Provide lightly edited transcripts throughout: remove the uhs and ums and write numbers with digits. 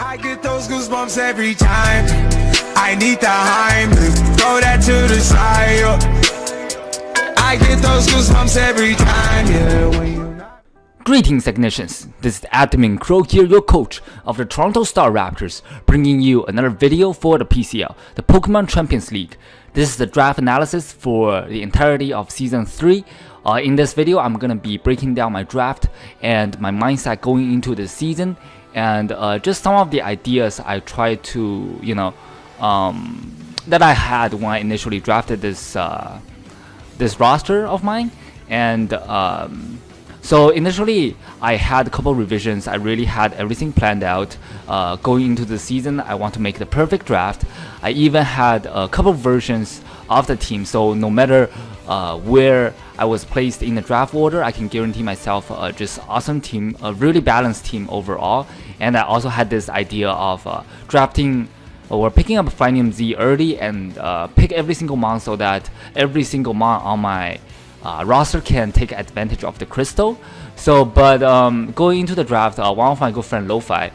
I get those goosebumps every time. I need the Heimlich, throw that to the side. I get those goosebumps every time, yeah. When you Greetings, technicians. This is Admin Crow here, your coach of the Toronto Star Raptors, bringing you another video for the PCL, the Pokemon Champions League. This is the draft analysis for the entirety of Season 3. In this video, I'm going to be breaking down my draft and my mindset going into the season, and just some of the ideas I tried to, that I had when I initially drafted this roster of mine. And so initially, I had a couple revisions. I really had everything planned out. Going into the season, I want to make the perfect draft. I even had a couple versions of the team, so no matter where I was placed in the draft order, I can guarantee myself just awesome team, a really balanced team overall. And I also had this idea of drafting or picking up Finding Z early and pick every single mon so that every single mon on my roster can take advantage of the crystal. So, but going into the draft, one of my good friend Lo-Fi,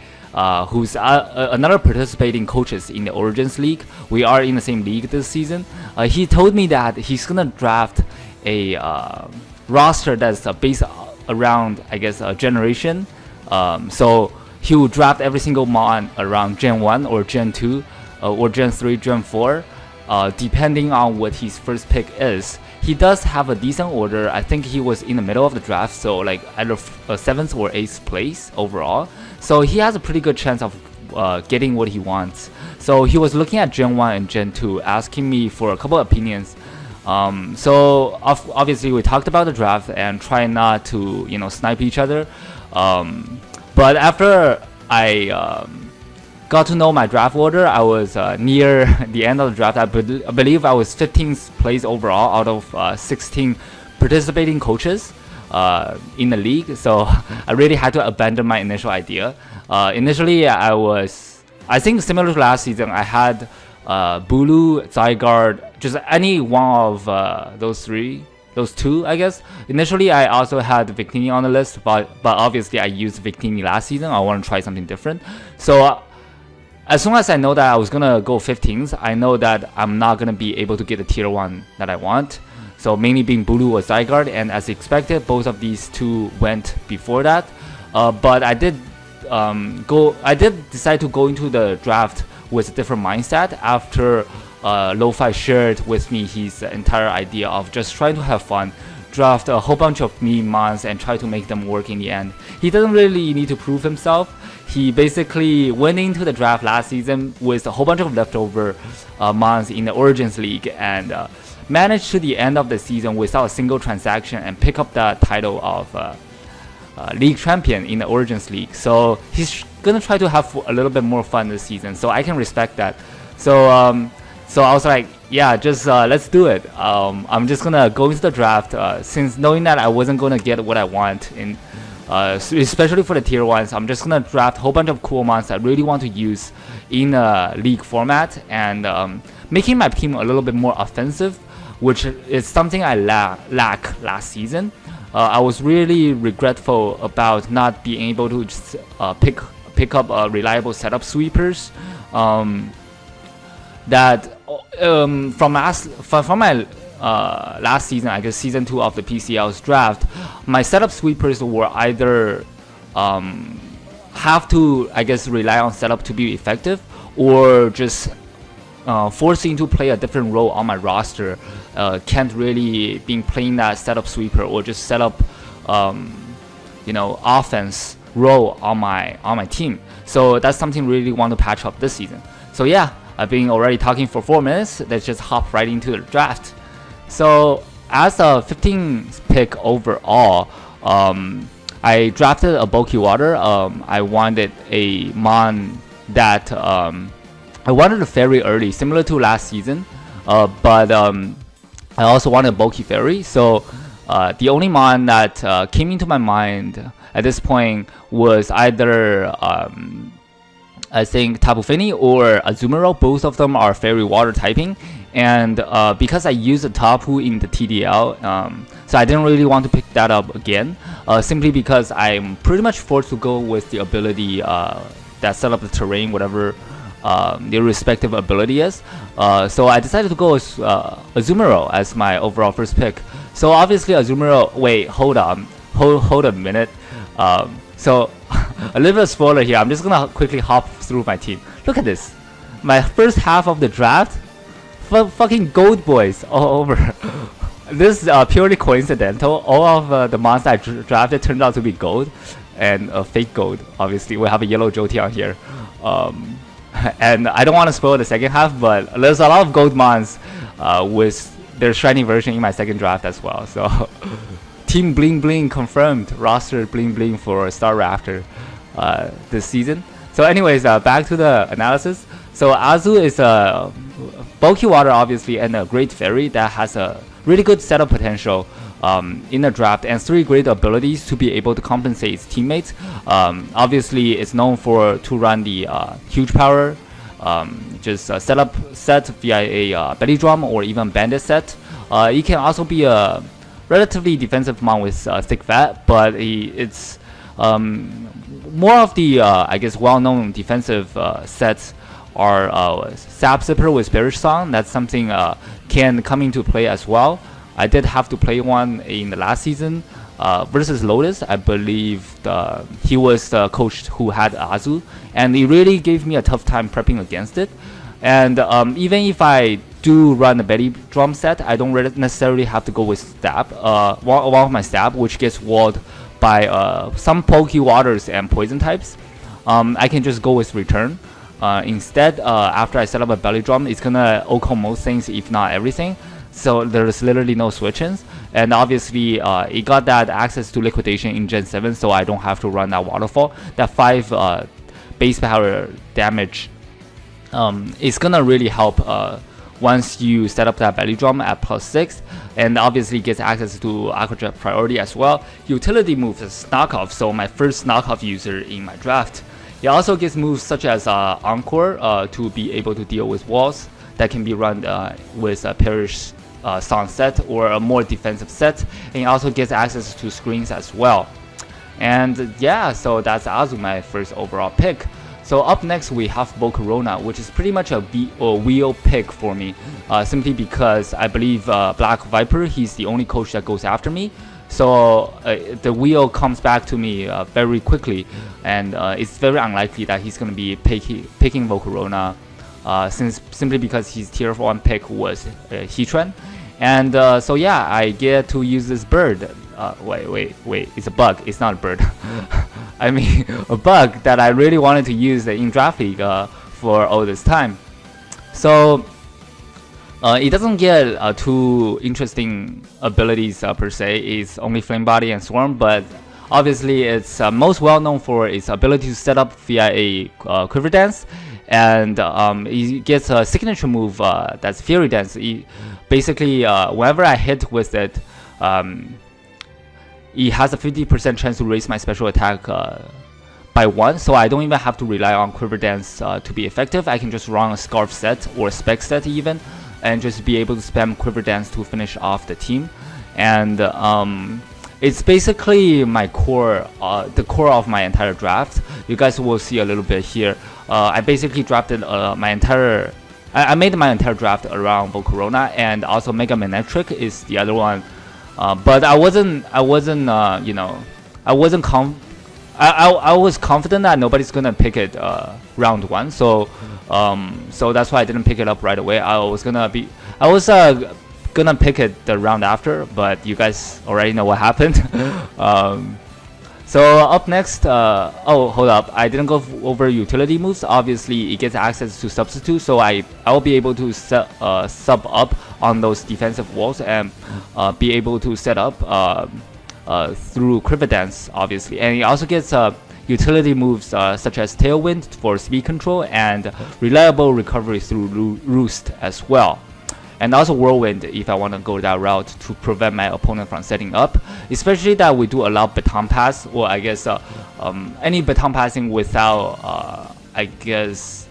who's another participating coaches in the Origins League, we are in the same league this season. He told me that he's gonna draft a roster that's based around, I guess, a generation. So he will draft every single mon around Gen 1 or Gen 2 or Gen 3, Gen 4, depending on what his first pick is. He does have a decent order. I think he was in the middle of the draft, so like either 7th or 8th place overall. So he has a pretty good chance of getting what he wants. So he was looking at Gen 1 and Gen 2, asking me for a couple of opinions. So obviously we talked about the draft and try not to snipe each other. But after I got to know my draft order, I was near the end of the draft. I believe I was 15th place overall out of 16 participating coaches in the league. So I really had to abandon my initial idea. Initially, I think similar to last season, I had Bulu, Zygarde, just any one of those two, I guess. Initially, I also had Victini on the list, but obviously I used Victini last season. I want to try something different. So as soon as I know that I was gonna go 15th, I know that I'm not gonna be able to get the tier 1 that I want. So mainly being Bulu or Zygarde, and as expected, both of these two went before that. But I did decide to go into the draft with a different mindset after Lo-Fi shared with me his entire idea of just trying to have fun, draft a whole bunch of meme mons and try to make them work in the end. He doesn't really need to prove himself. He basically went into the draft last season with a whole bunch of leftover mons in the Origins League and managed to the end of the season without a single transaction and pick up the title of league champion in the Origins League. So he's gonna try to have a little bit more fun this season, so I can respect that. So so I was like, yeah, just let's do it. I'm just gonna go into the draft since knowing that I wasn't gonna get what I want in especially for the tier 1s. I'm just gonna draft a whole bunch of cool mons I really want to use in a league format and making my team a little bit more offensive, which is something I lack last season. I was really regretful about not being able to just pick up reliable setup sweepers. That from my last season, I guess season 2 of the PCL's draft, my setup sweepers were either have to, I guess, rely on setup to be effective, or just forcing to play a different role on my roster. Can't really be playing that setup sweeper or just set up offense role on my team. So that's something really want to patch up this season. So yeah, I've been already talking for 4 minutes. Let's just hop right into the draft. So as a 15th pick overall, I drafted a bulky water. I wanted a mon that I wanted a fairy early, similar to last season, but I also wanted a bulky fairy. So the only mon that came into my mind at this point was either I think Tapu Fini or Azumarill. Both of them are fairy water typing, and because I used a Tapu in the TDL, so I didn't really want to pick that up again, simply because I'm pretty much forced to go with the ability that that set up the terrain, whatever their respective ability is. So I decided to go with Azumarill as my overall first pick. So obviously Azumarill. Wait, hold on, hold a minute. So a little bit of spoiler here. I'm just gonna quickly hop through my team. Look at this. My first half of the draft, fucking gold boys all over. This is purely coincidental. All of the monsters I drafted turned out to be gold, and fake gold. Obviously, we have a yellow Jolteon here. And I don't want to spoil the second half, but there's a lot of gold mons with their shiny version in my second draft as well. So Team Bling Bling confirmed, roster Bling Bling for Star Raptor this season. So anyways, back to the analysis. So Azu is a bulky water, obviously, and a great fairy that has a really good setup potential in the draft, and 3 great abilities to be able to compensate its teammates. Obviously, it's known to run the huge power, just set via a belly drum or even bandit set. It can also be a relatively defensive mon with thick vat, but it's more of the I guess well-known defensive sets are Sap Zipper with Bearish Song. That's something can come into play as well. I did have to play one in the last season versus Lotus. I believe he was the coach who had Azu, and he really gave me a tough time prepping against it. And even if I do run a belly drum set, I don't necessarily have to go with stab. One of my stab, which gets walled by some pokey waters and poison types, I can just go with return. Instead, after I set up a belly drum, it's gonna OCO most things, if not everything. So there's literally no switch-ins, and obviously it got that access to liquidation in Gen 7, so I don't have to run that waterfall. That 5 base power damage is gonna really help once you set up that belly drum at +6, and obviously gets access to Aqua Jet priority as well. Utility moves is knockoff, so my first knockoff user in my draft. It also gets moves such as Encore to be able to deal with walls that can be run with a Perish Song set or a more defensive set, and it also gets access to screens as well. And yeah, so that's Azu, my first overall pick. So up next we have Volcarona, which is pretty much a wheel pick for me, simply because I believe Black Viper, he's the only coach that goes after me. So the wheel comes back to me very quickly, and it's very unlikely that he's going to be picking Volcarona, simply because his tier 1 pick was Heatran. And so yeah, I get to use this bird. Wait, it's a bug, it's not a bird. I mean, a bug that I really wanted to use in Draft League for all this time. So it doesn't get too interesting abilities per se. It's only Flame Body and Swarm, but obviously it's most well known for its ability to set up via a Quiver Dance, and it gets a signature move that's Fury Dance. Basically, whenever I hit with it, it has a 50% chance to raise my special attack by 1, so I don't even have to rely on Quiver Dance to be effective. I can just run a Scarf set or a Spec set even, and just be able to spam Quiver Dance to finish off the team. And it's basically my core, the core of my entire draft. You guys will see a little bit here. I basically drafted my entire... I made my entire draft around Volcarona, and also Mega Manectric is the other one. But I wasn't you know, I was confident that nobody's gonna pick it round 1, so that's why I didn't pick it up right away. I was gonna pick it the round after, but you guys already know what happened. So up next, oh, hold up, I didn't go over utility moves. Obviously it gets access to substitute, so I will be able to sub up on those defensive walls and be able to set up through Quiver Dance, obviously. And it also gets utility moves such as Tailwind for speed control and reliable recovery through Roost as well. And also Whirlwind if I want to go that route to prevent my opponent from setting up, especially that we do allow baton pass, or I guess any baton passing without I guess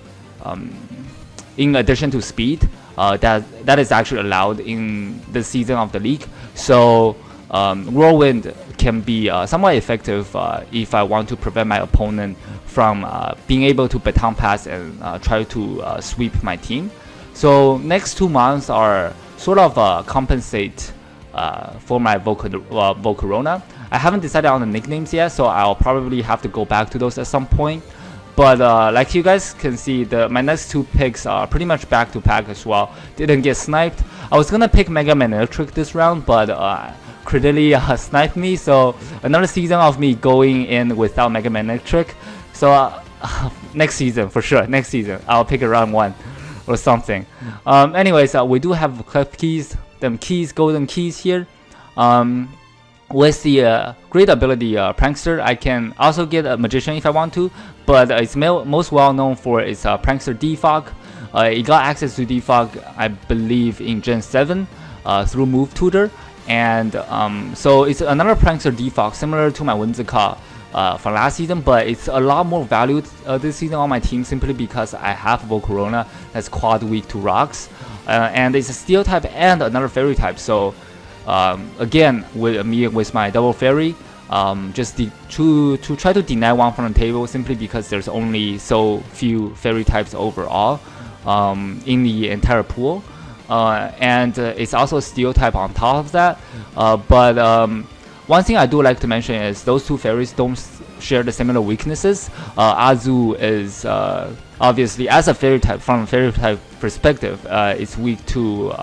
in addition to speed, that is actually allowed in the season of the league. So Whirlwind can be somewhat effective if I want to prevent my opponent from being able to baton pass and try to sweep my team. So next 2 months are sort of compensate for my Volcarona. I haven't decided on the nicknames yet, so I'll probably have to go back to those at some point. But like you guys can see, my next 2 picks are pretty much back to back as well. Didn't get sniped. I was gonna pick Mega Man Electric this round, but critically sniped me. So another season of me going in without Mega Man Electric. So next season for sure. Next season I'll pick around 1 or something. Anyways, we do have clef keys, golden keys here. With the great ability Prankster, I can also get a Magician if I want to, but it's most well known for its Prankster Defog. It got access to Defog, I believe, in Gen 7 through Move Tutor, and so it's another Prankster Defog similar to my Whimsicott from last season, but it's a lot more valued this season on my team simply because I have Volcarona that's quad weak to rocks, and it's a Steel type and another Fairy type. So again, with my double Fairy, just to try to deny 1 from the table simply because there's only so few Fairy types overall in the entire pool, and it's also a Steel type on top of that. But one thing I do like to mention is those 2 fairies don't share the similar weaknesses. Azu is obviously, as a fairy type, from a fairy type perspective, it's weak to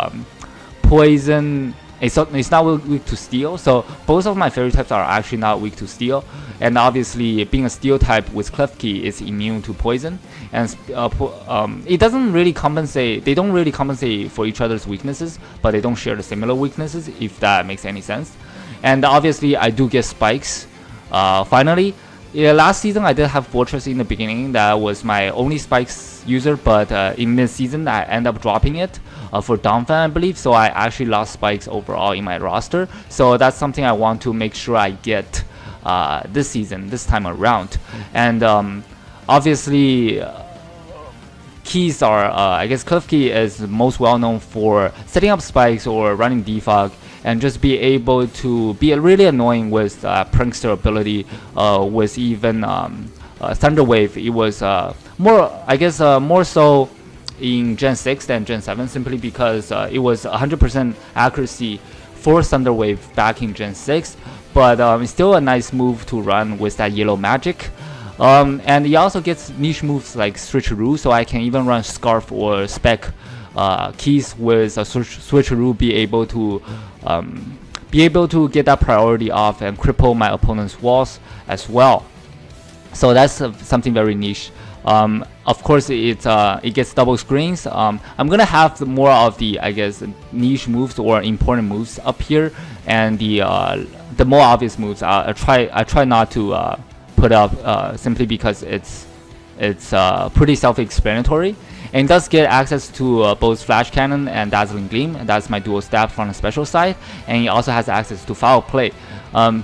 poison. It's not weak to steel. So both of my fairy types are actually not weak to steel. And obviously, being a steel type with Klefki is immune to poison. And it doesn't really compensate. They don't really compensate for each other's weaknesses, but they don't share the similar weaknesses, if that makes any sense. And obviously, I do get spikes. Finally, yeah, last season I did have Fortress in the beginning. That was my only spikes user, but in mid-season I end up dropping it for Donphan, I believe. So I actually lost spikes overall in my roster. So that's something I want to make sure I get this season, this time around. And obviously, keys are, I guess Klefki is most well known for setting up spikes or running defog, and just be able to be really annoying with Prankster ability, with even Thunder Wave. It was more, I guess, more so in Gen 6 than Gen 7, simply because it was 100% accuracy for Thunder Wave back in Gen 6, but it's still a nice move to run with that yellow magic. And he also gets niche moves like Switcheroo, so I can even run Scarf or Spec keys with a Switcheroo, be able to get that priority off and cripple my opponent's walls as well. So that's something very niche. Of course, it gets double screens. I'm gonna have more of the, I guess, niche moves or important moves up here, and the more obvious moves I try not to put up, simply because it's pretty self-explanatory. And it does get access to both Flash Cannon and Dazzling Gleam, and that's my dual stab from the special side. And it also has access to Foul Play,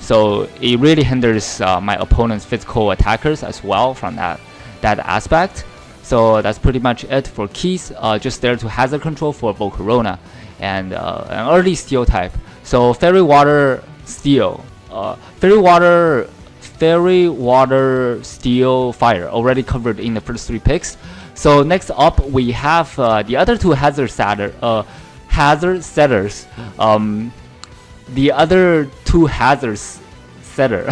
so it really hinders my opponent's physical attackers as well from that aspect. So that's pretty much it for keys. Just there to hazard control for Volcarona and an early steel type. So Fairy Water Steel, Fairy Water Steel Fire already covered in the first 3 picks. So next up we have the other 2 hazard setters. The other 2 hazards setter,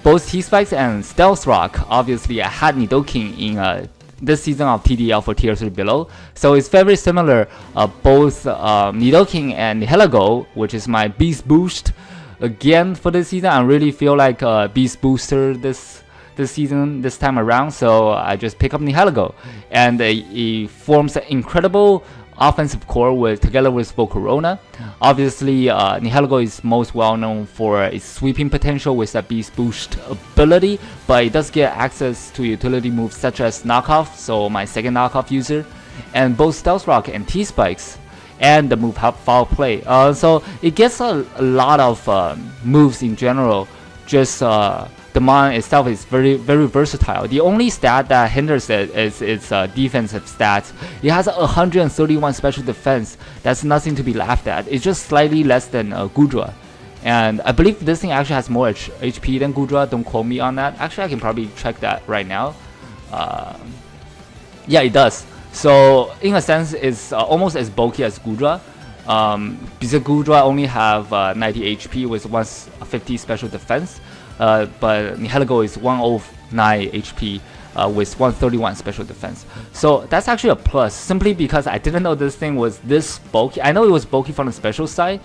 both T-Spikes and Stealth Rock. Obviously, I had Nidoking in this season of TDL for Tier 3 below, so it's very similar. Both Nidoking and Heligo, which is my Beast Boost. Again for this season, I really feel like Beast Booster this season, this time around, so I just pick up Nihilego, and it forms an incredible offensive core together with Volcarona. Obviously, Nihilego is most well known for its sweeping potential with that Beast Boost ability, but it does get access to utility moves such as Knockoff, so my second Knockoff user, and both Stealth Rock and T-Spikes, and the move Foul Play. So it gets a lot of moves in general, just the mon itself is very versatile. The only stat that hinders it is its defensive stats. It has 131 special defense. That's nothing to be laughed at. It's just slightly less than Gudra. And I believe this thing actually has more HP than Gudra. Don't quote me on that. Actually, I can probably check that right now. Yeah, it does. So in a sense, it's almost as bulky as Gudra. Because Gudra only have 90 HP with 150 special defense. But Nihilego is 109 HP with 131 special defense. So that's actually a plus, simply because I didn't know this thing was this bulky. I know it was bulky from the special side,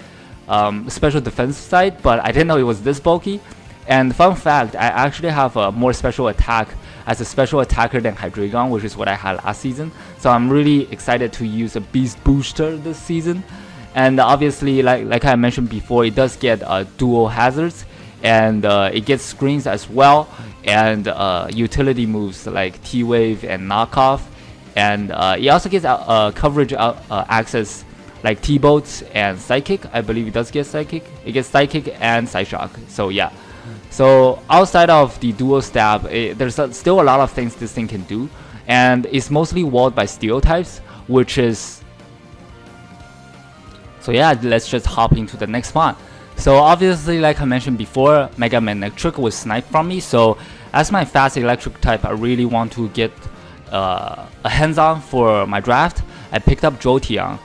special defense side, but I didn't know it was this bulky. And fun fact, I actually have more special attack as a special attacker than Hydreigon, which is what I had last season. So I'm really excited to use a Beast Booster this season. And obviously, like I mentioned before, it does get dual hazards, and it gets screens as well, and utility moves like T-Wave and Knockoff. And it also gets coverage access like T-Bolts and Psychic. I believe it does get Psychic. It gets Psychic and Psyshock. So yeah. So outside of the dual stab, there's still a lot of things this thing can do, and it's mostly walled by steel types, which is... So yeah, let's just hop into the next one. So obviously, like I mentioned before, Mega Man Electric was sniped from me. So as my fast electric type, I really want to get a hands-on for my draft. I picked up Jolteon.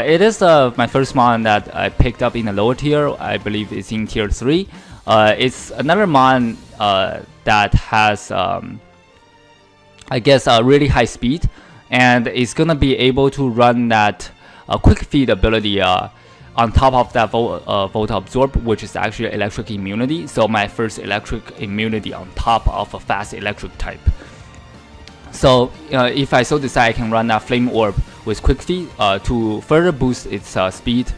It is my first mon that I picked up in the lower tier. I believe it's in tier 3. It's another mon that has, I guess, really high speed, and it's gonna be able to run that quick feed ability on top of that Volt Absorb, which is actually electric immunity. So my first electric immunity on top of a fast electric type. So if I so decide, I can run that Flame Orb with quick feed to further boost its speed.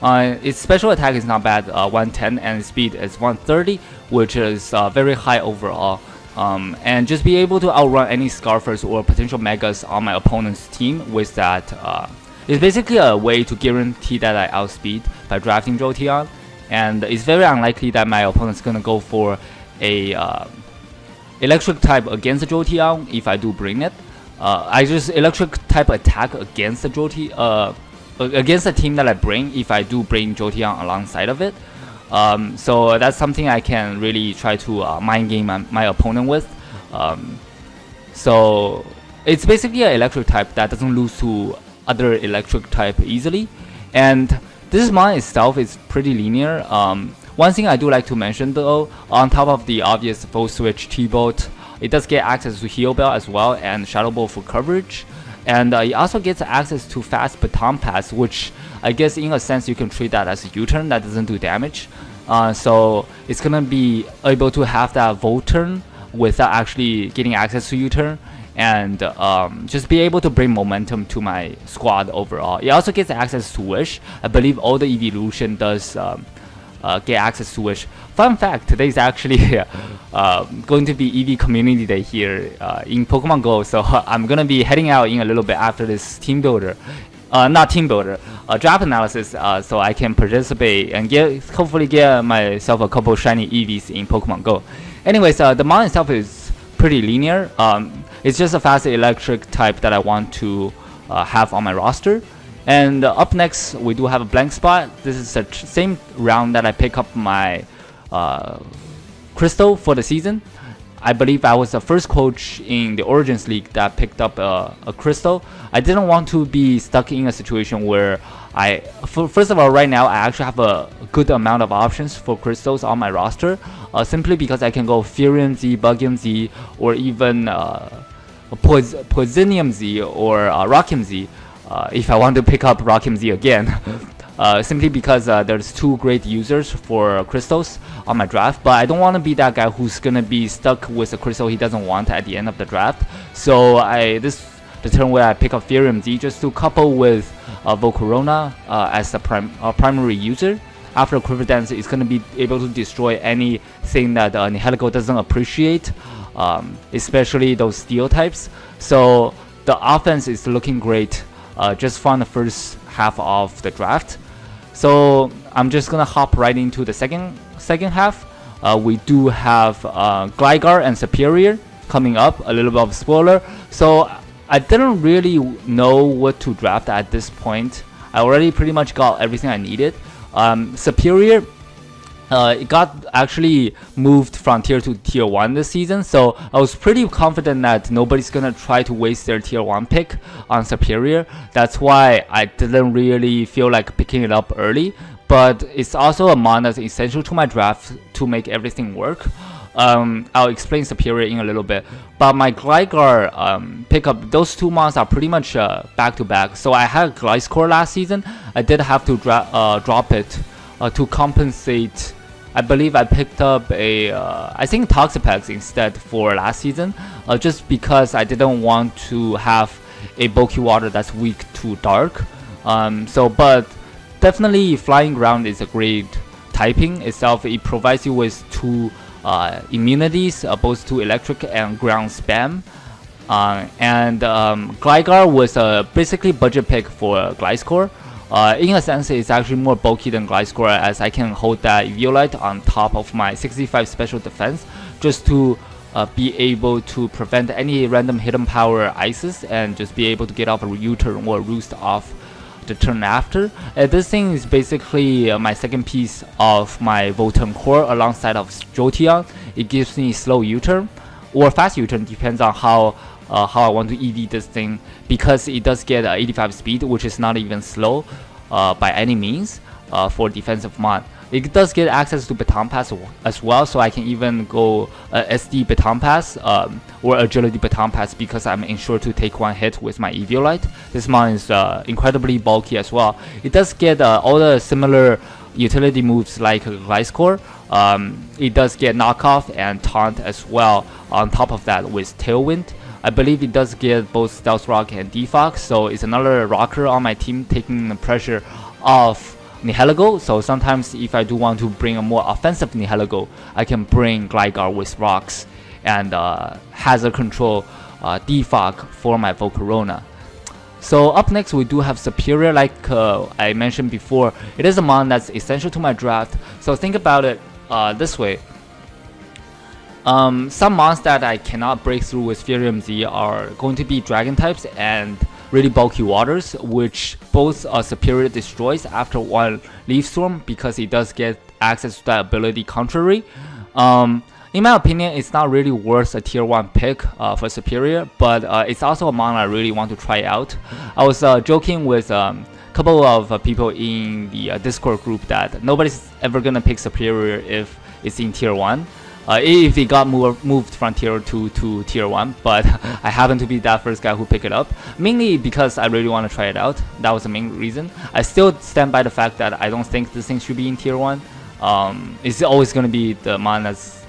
Its special attack is not bad, 110, and its speed is 130, which is very high overall. And just be able to outrun any Scarfers or potential Megas on my opponent's team with that. It's basically a way to guarantee that I outspeed by drafting Jolteon, and it's very unlikely that my opponent's gonna go for a electric type against the Jolteon if I do bring it. I just electric type attack against the Jolteon, against the team that I bring if I do bring Jolteon alongside of it. So that's something I can really try to mind game my opponent with. So it's basically an electric type that doesn't lose to other electric type easily, and this mon itself is pretty linear. One thing I do like to mention though, on top of the obvious Volt Switch, T-Bolt, it does get access to Heal Bell as well and Shadow Ball for coverage, and it also gets access to Fast Baton Pass, which I guess in a sense you can treat that as a U-turn that doesn't do damage. So it's gonna be able to have that Volt turn without actually getting access to U-turn, and just be able to bring momentum to my squad overall. It also gets access to Wish. I believe all the evolution does get access to Wish. Fun fact, today is actually going to be EV Community Day here in Pokemon Go, so I'm gonna be heading out in a little bit after this team builder. Not team builder, draft analysis, so I can participate and hopefully get myself a couple shiny EVs in Pokemon Go. Anyways, the mon itself is pretty linear. It's just a fast electric type that I want to have on my roster. And up next, we do have a blank spot. This is the same round that I pick up my Crystal for the season. I believe I was the first coach in the Origins League that picked up a Crystal. I didn't want to be stuck in a situation where first of all, right now I actually have a good amount of options for Crystals on my roster, simply because I can go Furion Z, Bugium Z, or even Poisonium Z or Rockium Z, if I want to pick up Rockium Z again. Simply because there's two great users for crystals on my draft, but I don't want to be that guy who's gonna be stuck with a crystal he doesn't want at the end of the draft. So the turn where I pick up Furion Z just to couple with Volcarona as the primary user. After Quiver Dance, it's gonna be able to destroy anything that Nihilego doesn't appreciate, especially those steel types. So the offense is looking great just from the first half of the draft. So I'm just gonna hop right into the second half. we do have Gligar and Superior coming up, a little bit of spoiler. So I didn't really know what to draft at this point. I already pretty much got everything I needed. Superior, it got actually moved from tier to tier 1 this season, so I was pretty confident that nobody's gonna try to waste their tier 1 pick on Superior. That's why I didn't really feel like picking it up early, but it's also a mon that's essential to my draft to make everything work. I'll explain Superior in a little bit, but my Gligar pickup, those two mons are pretty much back to back. So I had Gliscor last season. I did have to drop it to compensate. I believe I picked up a I think Toxapex instead for last season, just because I didn't want to have a bulky water that's weak to dark. But definitely Flying Ground is a great typing itself. It provides you with two immunities, both to electric and ground spam. Gligar was a basically budget pick for Gliscor. In a sense, it's actually more bulky than Gliscor, as I can hold that Eviolite on top of my 65 special defense just to be able to prevent any random hidden power ices and just be able to get off a U-turn or roost off the turn after. This thing is basically my second piece of my Volcarona core alongside of Jolteon. It gives me slow U-turn or fast U-turn, depends on how I want to EV this thing, because it does get 85 speed, which is not even slow by any means for defensive mod. It does get access to Baton Pass as well, so I can even go SD Baton Pass or Agility Baton Pass, because I'm ensured to take one hit with my Eviolite. This mod is incredibly bulky as well. It does get all the similar utility moves like Gliscor. It does get knockoff and taunt as well on top of that with Tailwind. I believe it does get both Stealth Rock and Defox, so it's another rocker on my team taking the pressure off Nihilego. So sometimes if I do want to bring a more offensive Nihilego, I can bring Gligar with rocks and hazard control Defog for my Volcarona. So up next we do have Superior. Like I mentioned before, it is a mon that's essential to my draft. So think about it this way. Some mons that I cannot break through with Furium Z are going to be Dragon types and really bulky waters, which both Superior destroys after one Leaf Storm, because it does get access to that ability contrary. In my opinion, it's not really worth a tier 1 pick for Superior, but it's also a mon I really want to try out. I was joking with a couple of people in the Discord group that nobody's ever gonna pick Superior if it's in tier 1. If it got moved from tier 2 to tier 1, but I happen to be that first guy who picked it up, mainly because I really want to try it out. That was the main reason. I still stand by the fact that I don't think this thing should be in tier 1. It's always going to be the mon that's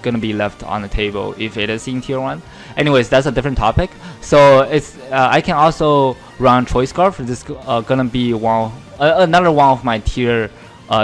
gonna be left on the table if it is in tier 1. Anyways, that's a different topic. So it's I can also run Choice Scarf. This is gonna be another one of my tier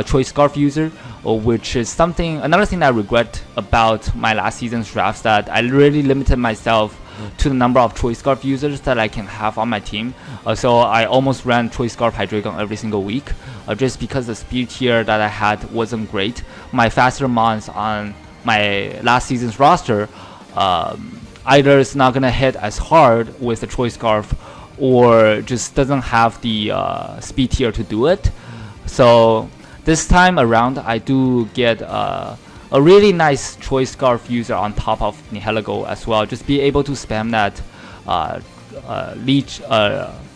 Choice Scarf user, which is another thing that I regret about my last season's drafts, that I really limited myself to the number of Choice Scarf users that I can have on my team. So I almost ran Choice Scarf Hydreigon every single week, just because the speed tier that I had wasn't great. My faster mons on my last season's roster either is not gonna hit as hard with the Choice Scarf, or just doesn't have the speed tier to do it. So this time around, I do get a really nice Choice Scarf user on top of Nihilego as well. Just be able to spam that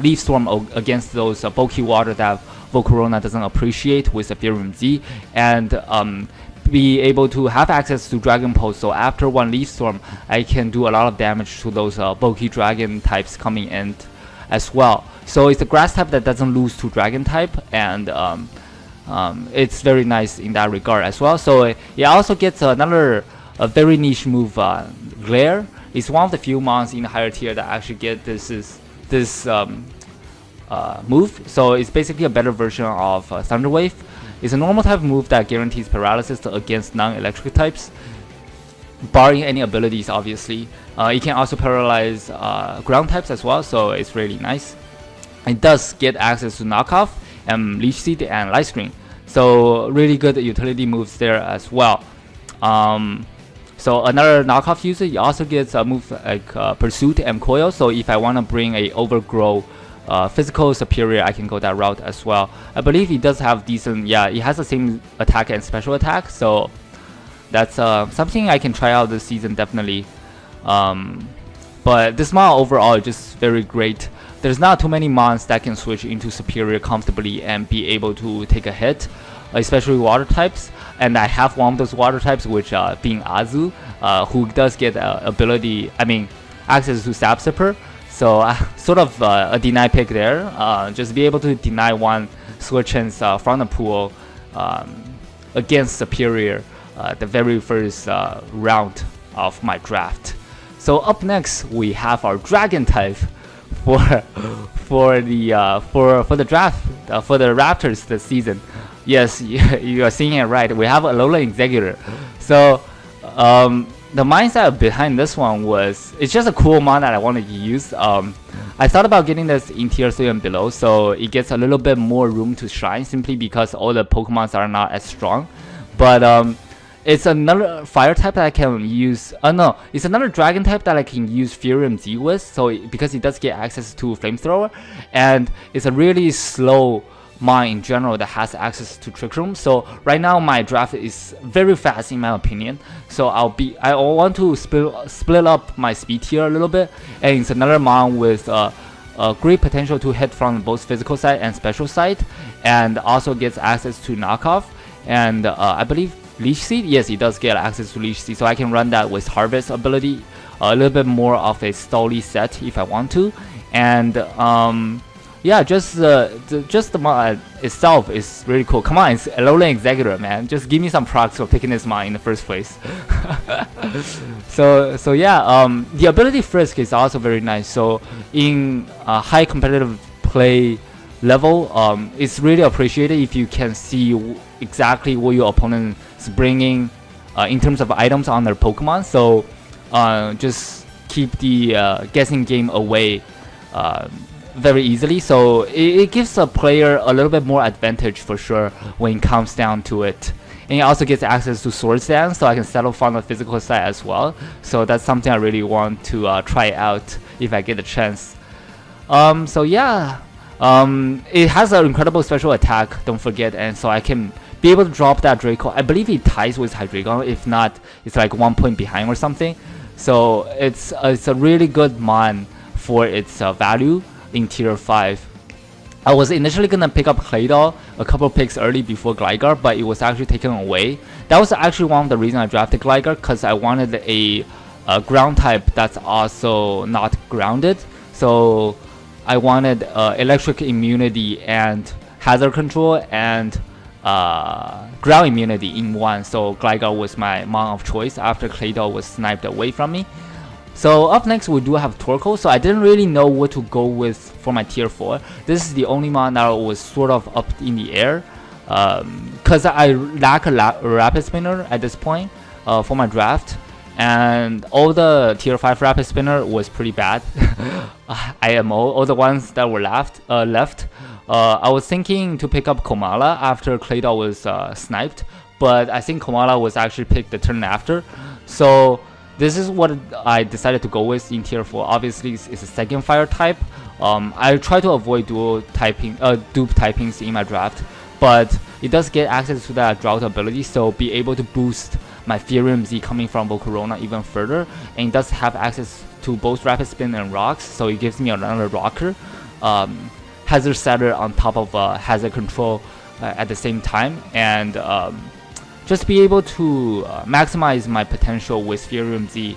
Leaf Storm against those bulky water that Volcarona doesn't appreciate with the Furium Z, and be able to have access to Dragon Pulse. So after one Leaf Storm, I can do a lot of damage to those bulky Dragon types coming in as well. So it's a Grass type that doesn't lose to Dragon type, and it's very nice in that regard as well. So it also gets another very niche move, Glare. It's one of the few mons in the higher tier that actually get this move. So it's basically a better version of Thunder Wave. It's a normal type move that guarantees paralysis against non-electric types, barring any abilities, obviously. It can also paralyze ground types as well, so it's really nice. It does get access to knockoff and Leech Seed and Light Screen, so really good utility moves there as well. So another knockoff user, he also gets moves like Pursuit and Coil. So if I want to bring a Overgrow physical superior, I can go that route as well. I believe he does have decent, yeah, he has the same attack and special attack. So that's something I can try out this season, definitely. But this mon overall is just very great. There's not too many mons that can switch into superior comfortably and be able to take a hit, especially water types. And I have one of those water types, which being Azu, who does get ability, access to Stab Sipper. So sort of a deny pick there. Just be able to deny one switch-ins from the pool against superior the very first round of my draft. So up next we have our Dragon type for the draft for the Raptors this season. Yes, you are seeing it right. We have Alola Executor. So the mindset behind this one was, it's just a cool mon that I wanted to use. I thought about getting this in tier 3 and below, so it gets a little bit more room to shine simply because all the Pokemons are not as strong. But it's another fire type that I can use. No, it's another dragon type that I can use Fury Z with. So because it does get access to Flamethrower, and it's a really slow mon in general that has access to Trick Room. So right now my draft is very fast in my opinion. So I want to split up my speed tier a little bit, and it's another mon with great potential to hit from both physical side and special side, and also gets access to knockoff, and I believe Leech Seed. Yes, he does get access to Leech Seed, so I can run that with Harvest ability, a little bit more of a stally set if I want to. And yeah, just the mod itself is really cool. Come on, it's Alola Executor, man. Just give me some procs for picking this mod in the first place. so yeah, the ability Frisk is also very nice. So in a high competitive play level, it's really appreciated if you can see exactly what your opponent is bringing in terms of items on their Pokemon. So just keep the guessing game away very easily. So it gives a player a little bit more advantage for sure when it comes down to it. And it also gets access to Swords Dance, so I can settle from the physical side as well. So that's something I really want to try out if I get a chance. So yeah, it has an incredible special attack, don't forget, and so I can be able to drop that Draco. I believe it ties with Hydreigon. If not, it's like 1 point behind or something. So it's a really good mon for its value in tier 5. I was initially gonna pick up Claydol a couple picks early before Gligar, but it was actually taken away. That was actually one of the reasons I drafted Gligar, because I wanted a ground type that's also not grounded. So I wanted electric immunity and hazard control and ground immunity in one. So Gligar was my mon of choice after Claydol was sniped away from me. So up next we do have Torkoal. So I didn't really know what to go with for my tier 4. This is the only mon that was sort of up in the air, because I lack a Rapid Spinner at this point for my draft, and all the tier 5 Rapid Spinner was pretty bad. IMO, all the ones that were left. I was thinking to pick up Komala after Claydol was sniped, but I think Komala was actually picked the turn after. So this is what I decided to go with in tier 4. Obviously, it's a second fire type. I try to avoid dupe typings in my draft, but it does get access to that drought ability, so be able to boost my Fury Z coming from Volcarona even further. And it does have access to both Rapid Spin and Rocks, so it gives me another rocker. Hazard Setter on top of Hazard Control at the same time, and just be able to maximize my potential with Fury Z.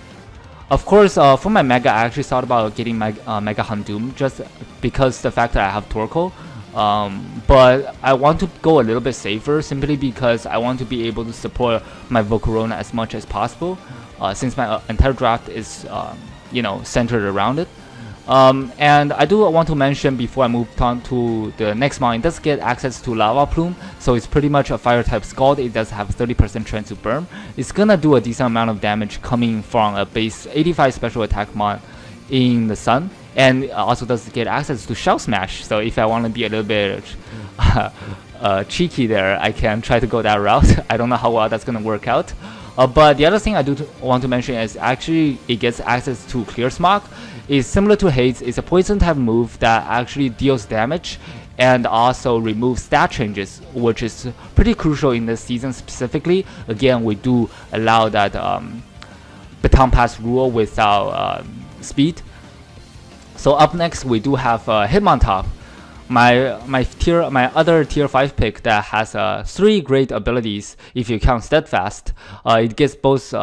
Of course, for my Mega, I actually thought about getting my Mega Houndoom just because the fact that I have Torkoal. But I want to go a little bit safer simply because I want to be able to support my Volcarona as much as possible, since my entire draft is centered around it. And I do want to mention before I move on to the next mon, it does get access to Lava Plume, so it's pretty much a fire type Scald. It does have 30% chance to burn. It's gonna do a decent amount of damage coming from a base 85 special attack mon in the sun, and also does get access to Shell Smash. So if I want to be a little bit cheeky there, I can try to go that route. I don't know how well that's gonna work out. But the other thing I do want to mention is actually it gets access to Clear Smog. It's similar to Haze. It's a poison type move that actually deals damage and also removes stat changes, which is pretty crucial in this season specifically. Again, we do allow that baton pass rule without speed. So up next we do have Hitmontop, my other tier 5 pick that has 3 great abilities if you count Steadfast. It gets both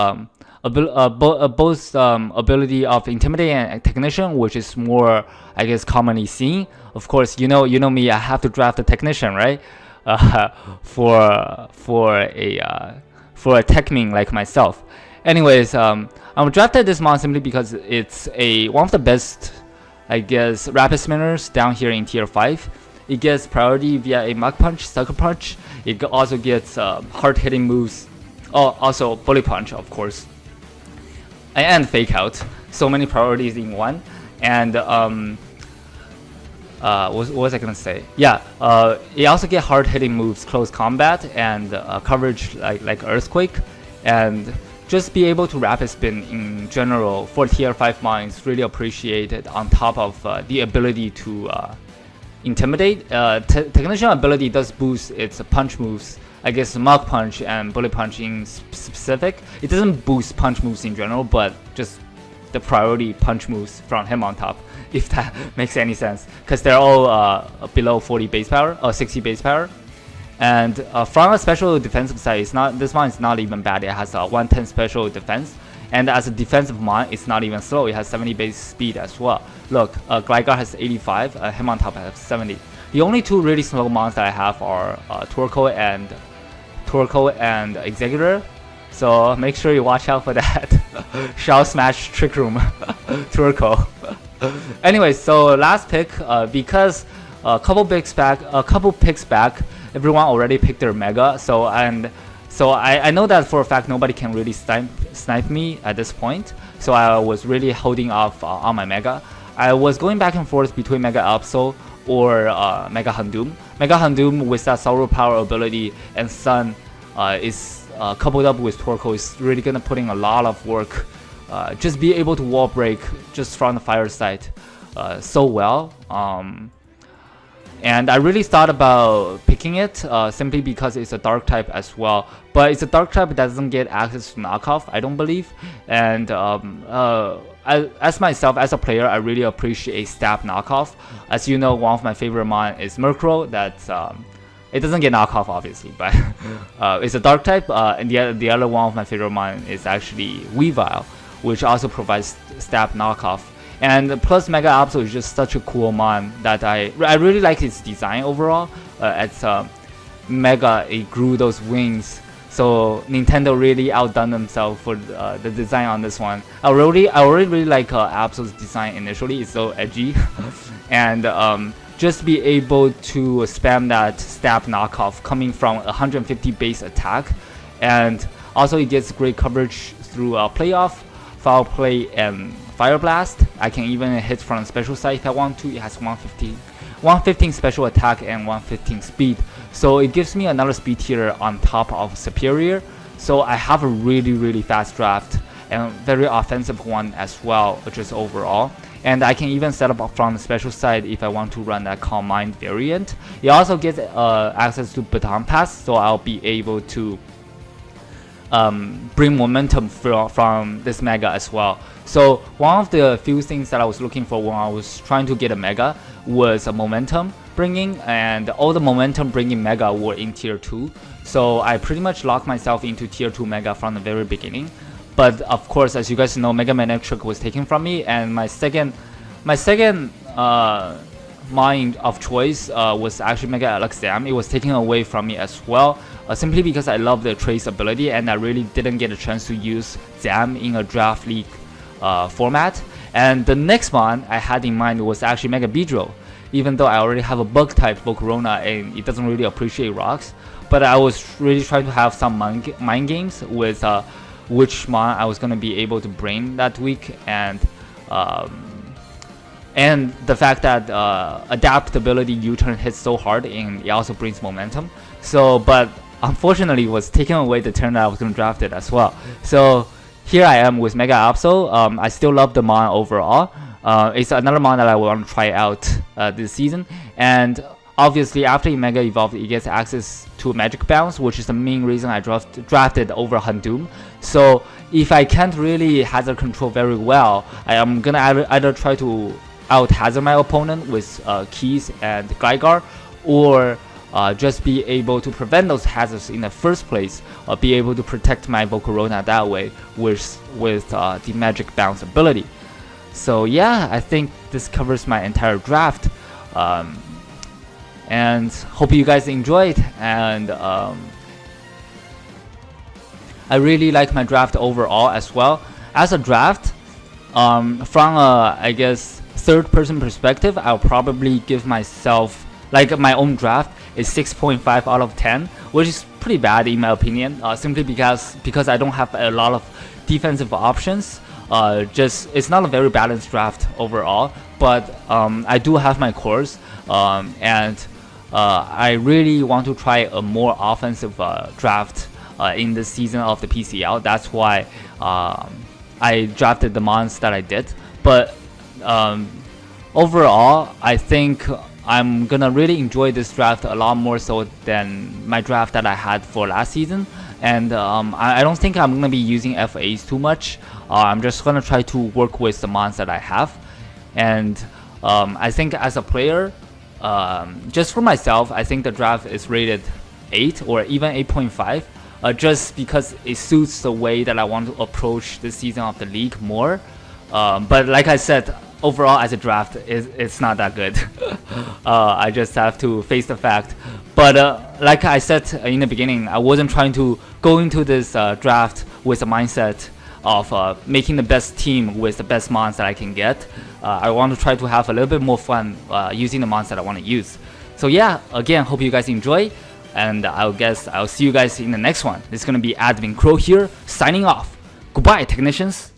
ability of Intimidate and Technician, which is more, I guess, commonly seen. Of course, you know me, I have to draft a Technician, right? For a tech main like myself. Anyways, I'm drafted this mon simply because it's one of the best, I guess, rapid spinners down here in tier 5. It gets priority via a Mach Punch, Sucker Punch. It also gets hard hitting moves. Oh, also Bully Punch, of course, and Fake Out. So many priorities in one. And what was I gonna say? Yeah, it also get hard hitting moves, close combat, and coverage like Earthquake, and just be able to rapid spin in general for tier 5 mines really appreciated, on top of the ability to intimidate. Technician ability does boost its punch moves, I guess Mach Punch and Bullet Punch in specific. It doesn't boost punch moves in general, but just the priority punch moves from Hitmontop, if that makes any sense, because they're all below 40 base power or 60 base power. And from a special defensive side, this one is not even bad. It has 110 special defense, and as a defensive mon, it's not even slow. It has 70 base speed as well. Look, Gligar has 85, Hitmontop has 70. The only 2 really slow mons that I have are Torkoal and Executor. So make sure you watch out for that. Shell Smash Trick Room Torkoal. Anyway, so last pick, because a couple picks back, everyone already picked their Mega. So I know that for a fact nobody can really snipe me at this point. So I was really holding off on my Mega. I was going back and forth between Mega Absol or Mega Houndoom. Mega Houndoom with that Sorrow Power ability and Sun is coupled up with Torkoal is really gonna put in a lot of work. Just be able to wall break just from the fire side so well. And I really thought about picking it simply because it's a dark type as well. But it's a dark type that doesn't get access to knockoff, I don't believe. And as myself, as a player, I really appreciate stab knockoff. As you know, one of my favorite mon is Murkrow. That's it doesn't get knockoff obviously, but it's a dark type. And the other one of my favorite mon is actually Weavile, which also provides stab knockoff. And plus Mega Absol is just such a cool mon that I really like its design overall. It's Mega, it grew those wings, so Nintendo really outdone themselves for the design on this one. I already really like Absol's design initially. It's so edgy. And just be able to spam that stab knockoff coming from 150 base attack, and also it gets great coverage through playoff, foul play, and Fire Blast. I can even hit from special side if I want to. It has 115 special attack and 115 speed, so it gives me another speed tier on top of superior. So I have a really fast draft and very offensive one as well, just overall. And I can even set up from the special side if I want to run that Calm Mind variant. It also gets access to Baton Pass, so I'll be able to bring momentum from this Mega as well. So one of the few things that I was looking for when I was trying to get a Mega was a momentum bringing, and all the momentum bringing Mega were in tier 2. So I pretty much locked myself into tier 2 Mega from the very beginning. But of course, as you guys know, Mega Man Electric was taken from me, and my second mind of choice was actually Mega Alakazam. It was taken away from me as well, simply because I love the trace ability, and I really didn't get a chance to use Zam in a draft league format. And the next one I had in mind was actually Mega Beedrill, even though I already have a bug type Volcarona and it doesn't really appreciate rocks. But I was really trying to have some mind games with which mon I was going to be able to bring that week, and the fact that adaptability U-turn hits so hard, and it also brings momentum. So, but unfortunately was taken away the turn that I was going to draft it as well. So here I am with Mega Absol. I still love the mon overall. It's another mon that I want to try out this season. And obviously, after Mega Evolved, it gets access to Magic Bounce, which is the main reason I drafted over Houndoom. So if I can't really hazard control very well, I am gonna either try to out hazard my opponent with Keys and Gligar, or just be able to prevent those hazards in the first place, or be able to protect my Volcarona that way with the Magic Bounce ability. So yeah, I think this covers my entire draft. And hope you guys enjoyed, and I really like my draft overall as well. As a draft, from a, I guess, third-person perspective, I'll probably give myself, like, my own draft is 6.5 out of 10, which is pretty bad in my opinion, simply because I don't have a lot of defensive options. It's not a very balanced draft overall, but I do have my cores, and I really want to try a more offensive draft in this season of the PCL. That's why I drafted the mons that I did. But overall, I think I'm gonna really enjoy this draft a lot more so than my draft that I had for last season. And I don't think I'm gonna be using FAs too much. I'm just gonna try to work with the mons that I have. And I think as a player, just for myself, I think the draft is rated 8 or even 8.5, just because it suits the way that I want to approach this season of the league more. But like I said, overall as a draft, it's not that good. I just have to face the fact. But like I said in the beginning, I wasn't trying to go into this draft with a mindset of making the best team with the best mons that I can get. I want to try to have a little bit more fun using the mons that I want to use. So yeah, again, hope you guys enjoy, and I guess I'll see you guys in the next one. This is going to be Admin Crow here, signing off. Goodbye, technicians.